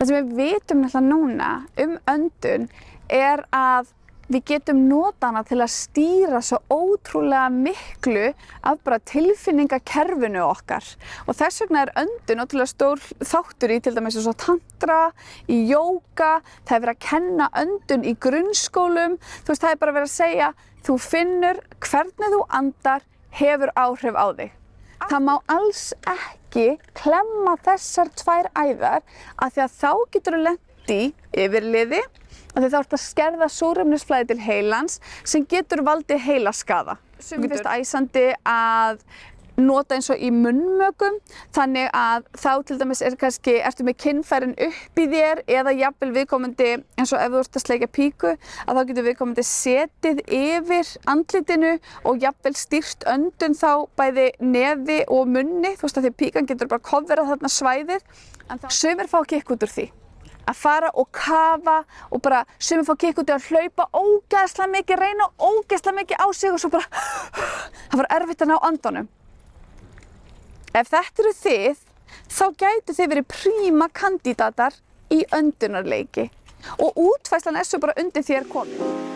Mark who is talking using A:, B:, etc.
A: Það sem við vitum náttúrulega núna öndun að við getum notað hana til að stýra svo ótrúlega miklu af bara tilfinningakerfinu okkar. Og þess vegna öndun ótrúlega stór þáttur í til dæmis eins og tantra, í jóga, það verið að kenna öndun í grunnskólum. Þú veist, það bara verið að segja, þú finnur hvernig þú andar hefur áhrif á þig. Það má alls ekki klemma þessar tvær æðar af því að þá geturðu lent í yfirliði og þá ertu að skerða súrefnisflæði til heilans sem getur valdið heilaskaða. Sumum finnst æsandi að nota eins og í munnmökum, þannig að þá til dæmis ertu með kynfærin upp í þér eða jafnvel viðkomandi, eins og ef þú ert að sleikja píku, að þá getur viðkomandi setið yfir andlitinu og jafnvel stýrt öndun þá bæði nefi og munni, þú veist að því píkan getur bara coverað þarna svæðið. Sumir fá kikk út úr því að fara og kafa og bara sumir fá kikk út í að hlaupa ógeðslega mikið, reyna ógeðslega mikið á sig og svo bara það var erfitt að ná andanum. Ef þetta eru þið, þá gætu þið verið príma kandidatar í öndunarleiki og útfærslan svo bara undir þér komin.